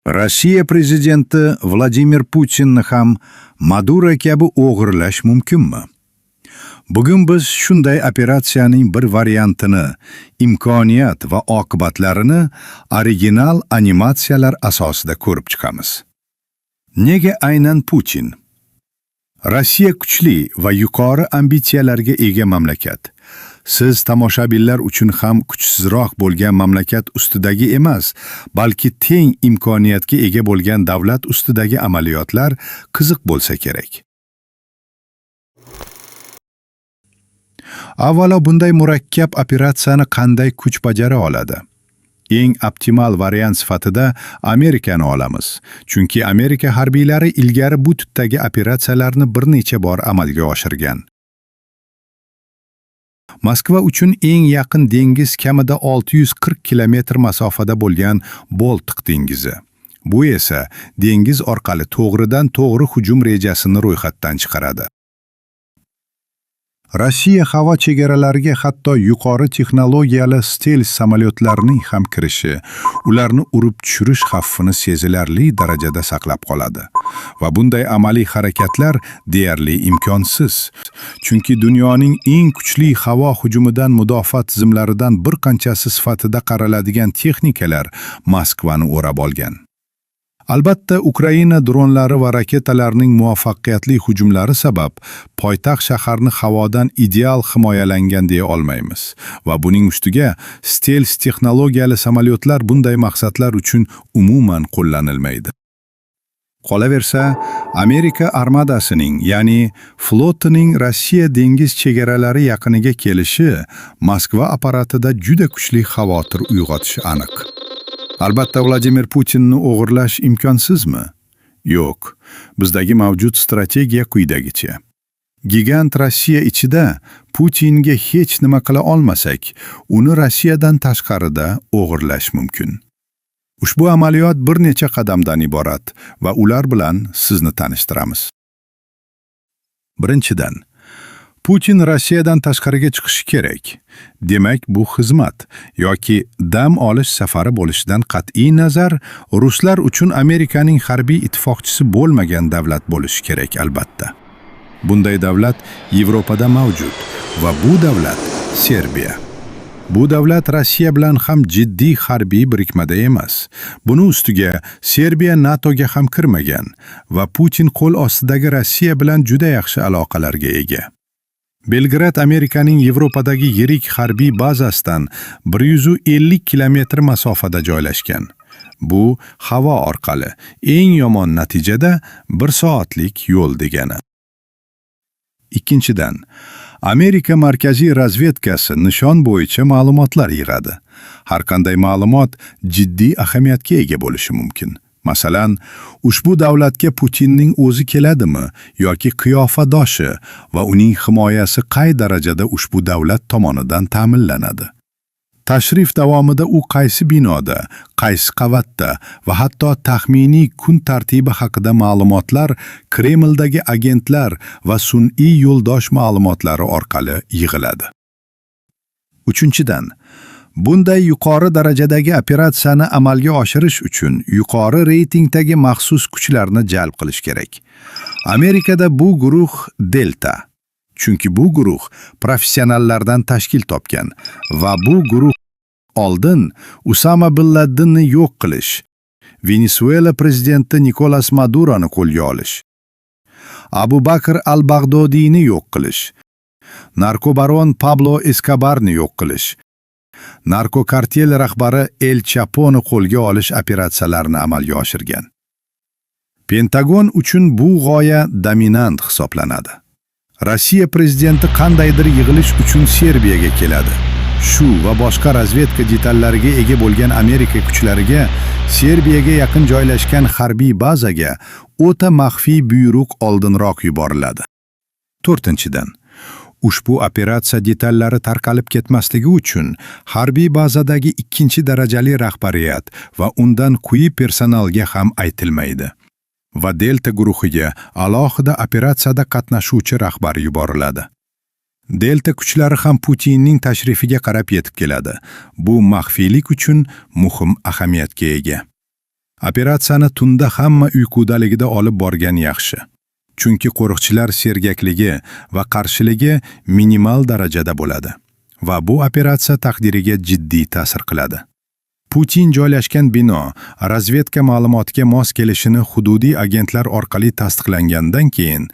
Rossiya prezidenti Vladimir Putinni ham Maduro kabi o'g'irlash mumkinmi? Bugun biz shunday operatsiyaning bir variantini, imkoniyat va oqibatlarini original animatsiyalar asosida ko'rib chiqamiz. Nega aynan Putin? Rossiya kuchli va yuqori ambitsiyalarga ega mamlakat. Siz tomoshabinlar uchun ham kuchsizroq bo'lgan mamlakat ustidagi emas, balki teng imkoniyatga ega bo'lgan davlat ustidagi amaliyotlar qiziq bo'lsa kerak. Avvalo, bunday murakkab operatsiyani qanday kuch bajara oladi? Eng optimal variant sifatida Amerikani olamiz. Chunki Amerika harbiylari ilgari bu turdagi operatsiyalarni bir necha bor amalga oshirgan. Moskva uchun eng yaqin dengiz kamida 640 kilometr masofada bo'lgan Boltiq dengizi. Bu esa dengiz orqali to'g'ridan-to'g'ri hujum rejasini ro'yxatdan chiqaradi. Rossiya havo chegaralariga hatto yuqori texnologiyali stels samolyotlarning ham kirishi, ularni urib tushirish xavfini sezilarli darajada saqlab qoladi. Va bunday amaliy harakatlar deyarli imkonsiz. Chunki dunyoning eng kuchli havo hujumidan mudofaa tizimlaridan bir qanchasi sifatida qaraladigan texnikalar Moskvani o'rab olgan. Albatta, Ukraina dronlari va raketalarining muvaffaqiyatli hujumlari sabab poytaxt shaharni havodan ideal himoyalangan deya olmaymiz. Va buning ustiga stels texnologiyali samolyotlar bunday maqsadlar uchun umuman qo'llanilmaydi. Qolaversa, Amerika armadasining, ya'ni flotining Rossiya dengiz chegaralari yaqiniga kelishi Moskva apparatida juda kuchli xavotir uyg'otishi aniq. Albatta, Vladimir Putinni o'g'irlash imkonsizmi? Yo'q. Bizdagi mavjud strategiya quyidagicha. Gigant Rossiya ichida Putinga hech nima qila olmasak, uni Rossiyadan tashqarida o'g'irlash mumkin. Ushbu amaliyot bir necha qadamdan iborat va ular bilan sizni tanishtiramiz. Birinchidan, Putin Rossiyadan tashqariga chiqishi kerak. Demak, bu xizmat yoki dam olish safari bo'lishidan qat'iy nazar, ruslar uchun Amerikaning harbiy ittifoqchisi bo'lmagan davlat bo'lishi kerak albatta. Bunday davlat Yevropada mavjud va bu davlat Serbiya. Bu davlat Rossiya bilan ham jiddiy harbiy birikmada emas. Buni ustiga Serbiya NATOga ham kirmagan va Putin qo'l ostidagi Rossiya bilan juda yaxshi aloqalarga ega. Belgrad Amerikaning Yevropadagi yirik harbiy bazasidan 150 kilometr masofada joylashgan. Bu havo orqali eng yomon natijada 1 soatlik yo'l degani. Ikkinchidan, Amerika markaziy razvedkasi nishon bo'yicha ma'lumotlar yig'adi. Har qanday ma'lumot jiddiy ahamiyatga ega bo'lishi mumkin. Masalan, ushbu davlatga Putinning o'zi keladimi yoki qiyofadoshi va uning himoyasi qay darajada ushbu davlat tomonidan ta'minlanadi? Tashrif davomida u qaysi binoda, qaysi qavatda va hatto taxminiy kun tartibi haqida ma'lumotlar Kremldagi agentlar va sun'iy yo'ldosh ma'lumotlari orqali yig'iladi. Uchinchidan, bunday yuqori darajadagi operatsiyani amalga oshirish uchun yuqori reytingdagi maxsus kuchlarni jalb qilish kerak. Amerikada bu guruh Delta. Chunki bu guruh professionallardan tashkil topgan va bu guruh oldin Usama bin Ladenni yo'q qilish, Venezuela prezidenti Nicolas Maduroni qo'lga olish, Abu Bakr al-Baghdodiyni yo'q qilish, narkobaron Pablo Escobarni yo'q qilish, narkokartel rahbari El Chaponi qo'lga olish operatsiyalarini amalga oshirgan. Pentagon uchun bu g'oya dominant hisoblanadi. Rossiya prezidenti qandaydir yig'ilish uchun Serbiyaga keladi. Shu va boshqa razvedka detallariga ega bo'lgan Amerika kuchlariga Serbiyaga yaqin joylashgan harbiy bazaga o'ta maxfiy buyruq oldinroq yuboriladi. To'rtinchidan, ushbu operatsiya detallari tarqalib ketmasligi uchun harbiy bazadagi ikkinchi darajali rahbariyat va undan quyi personalga ham aytilmaydi. Va Delta guruhiga alohida operatsiyada qatnashuvchi rahbar yuboriladi. Delta kuchlari ham Putinning tashrifiga qarab yetib keladi. Bu maxfiylik uchun muhim ahamiyatga ega. Operatsiyani tunda hamma uyqudaligida olib borgan yaxshi. Chunki qo'riqchilar sergakligi va qarshiligi minimal darajada bo'ladi va bu operatsiya taqdiriga jiddiy ta'sir qiladi. Putin joylashgan bino razvedka ma'lumotiga mos kelishini hududiy agentlar orqali tasdiqlangandan keyin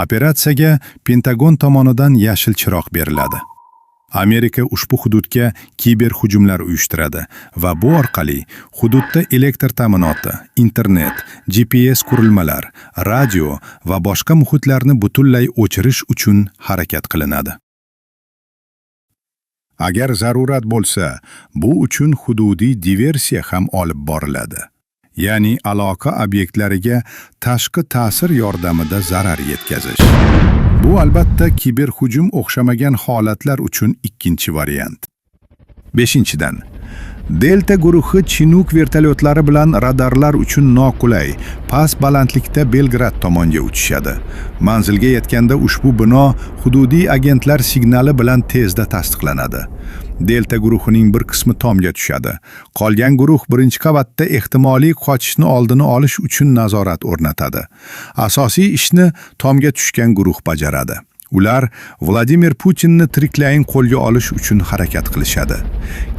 operatsiyaga Pentagon tomonidan yashil chiroq beriladi. Amerika ushbu hududga kiberhujumlar uyushtiradi va bu orqali hududda elektr ta'minoti, internet, GPS qurilmalar, radio va boshqa muhitlarni butunlay o'chirish uchun harakat qilinadi. Agar zarurat bo'lsa, bu uchun hududiy diversiya ham olib boriladi. Ya'ni aloqa obyektlariga tashqi ta'sir yordamida zarar yetkazish. Bu albatta kiberhujum o'xshamagan holatlar uchun ikkinchi variant. 5-dan Delta guruhi Chinook vertolyotlari bilan radarlar uchun noqulay, past balandlikda Belgrad tomonga uchishadi. Manzilga yetganda ushbu bino hududiy agentlar signali bilan tezda tasdiqlanadi. Delta guruhining bir qismi tomga tushadi. Qolgan guruh birinchi qavatda ehtimoliy qochishni oldini olish uchun nazorat o'rnatadi. Asosiy ishni tomga tushgan guruh bajaradi. Ular Vladimir Putinni tiriklayin qo'lga olish uchun harakat qilishadi.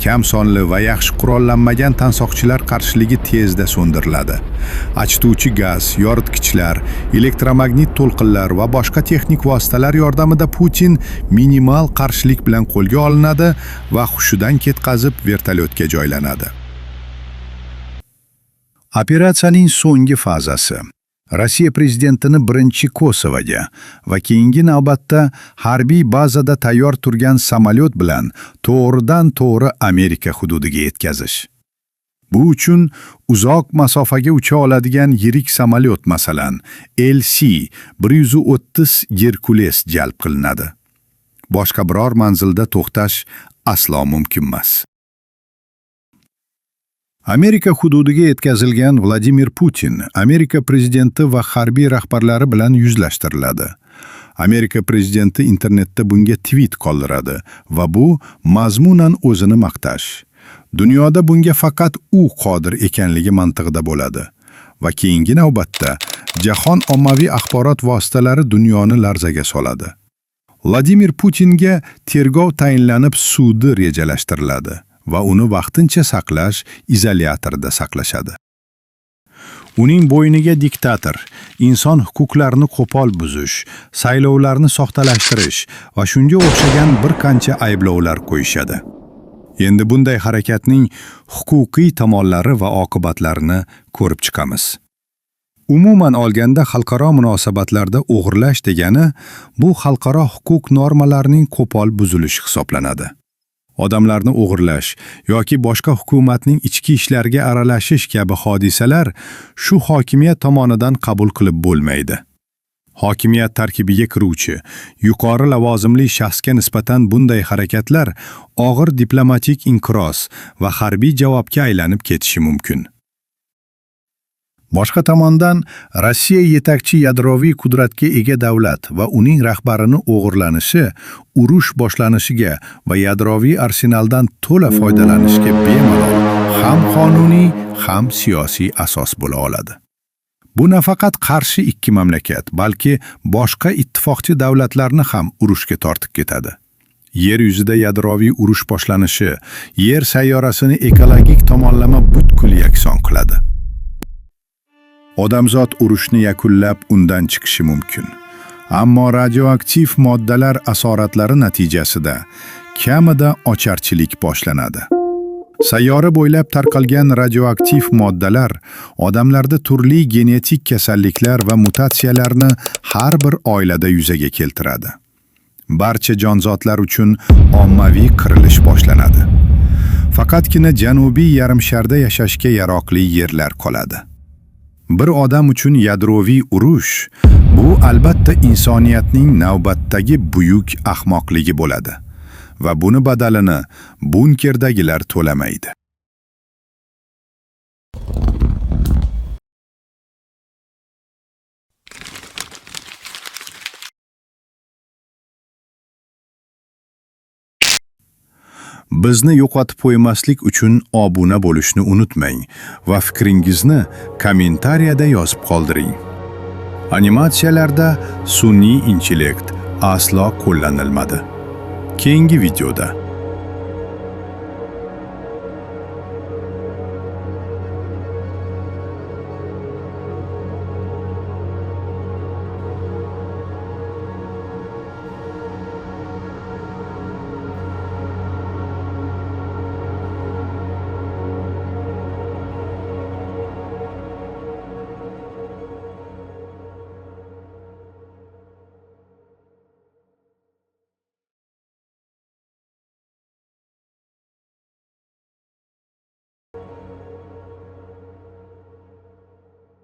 Kam sonli va yaxshi qurollanmagan tansoqchilar qarshiligi tezda so'ndiriladi. Achituvchi gaz, yoritgichlar, elektromagnit to'lqinlar va boshqa texnik vositalar yordamida Putin minimal qarshilik bilan qo'lga olinadi va hushidan ketkazib vertolyotga joylanadi. Operatsiyaning so'nggi fazasi Rossiya prezidentini birinchi Kosovoga va keyingi navbatda harbiy bazada tayyor turgan samolyot bilan to'g'ridan-to'g'ri Amerika hududiga yetkazish. Bu uchun uzoq masofaga ucha oladigan yirik samolyot, masalan, LC-130 Herkules jalb qilinadi. Boshqa biror manzilda to'xtash aslo mumkin emas. Amerika hududiga yetkazilgan Vladimir Putin, Amerika prezidenti va harbiy rahbarlari bilan yuzlashtiriladi. Amerika prezidenti internetda bunga tweet qoldiradi va bu mazmunan o'zini maqtash. Dunyoda bunga faqat u qodir ekanligi mantig'ida bo'ladi va keyingi navbatda jahon ommaviy axborot vositalari dunyoni larzaga soladi. Vladimir Putinga tergov tayinlanib sudi rejalashtiriladi va uni vaqtincha saqlash izolyatorida saqlashadi. Uning bo'yniga diktator, inson huquqlarini qo'pol buzish, saylovlarni soxtalashtirish va shunga o'xshagan bir qancha ayblovlar qo'yishadi. Endi bunday harakatning huquqiy tomonlari va oqibatlarini ko'rib chiqamiz. Umuman olganda xalqaro munosabatlarda o'g'irlash degani bu xalqaro huquq normalarining qo'pol buzilishi hisoblanadi. Odamlarni o'g'irlash yoki boshqa hukumatning ichki ishlariga aralashish kabi hodisalar shu hokimiyat tomonidan qabul qilib bo'lmaydi. Hokimiyat tarkibiga kiruvchi yuqori lavozimli shaxsga nisbatan bunday harakatlar og'ir diplomatik inqiroz va harbiy javobga aylanib ketishi mumkin. Boshqa tomondan, Rossiya yetakchi yadroviy qudratga ega davlat va uning rahbarini o'g'irlanishi urush boshlanishiga va yadroviy arsenaldan to'la foydalanishga bemalol ham qonuniy, ham siyosiy asos bo'la oladi. Bu nafaqat qarshi ikki mamlakat, balki boshqa ittifoqchi davlatlarni ham urushga tortib ketadi. Yer yuzida yadroviy urush boshlanishi Yer sayyorasini ekologik tomonlama butkul yakson qiladi. Odamzod urushni yakunlab undan chiqishi mumkin. Ammo radioaktiv moddalar asoratlari natijasida kamida ocharchilik boshlanadi. Sayyora bo'ylab tarqalgan radioaktiv moddalar odamlarda turli genetik kasalliklar va mutatsiyalarni har bir oilada yuzaga keltiradi. Barcha jonzotlar uchun ommaviy qirilish boshlanadi. Faqatgina janubiy yarimsharda yashashga yaroqli yerlar qoladi. Bir odam uchun yadroviy urush bu albatta insoniyatning navbatdagi buyuk ahmoqligi bo'ladi va buni badalini bunkerdagilar to'lamaydi. Bizni yo'qotib qo'ymaslik uchun obuna bo'lishni unutmang va fikringizni kommentariyada yozib qoldiring. Animatsiyalarda sun'iy intellekt aslo qo'llanilmadi. Keyingi videoda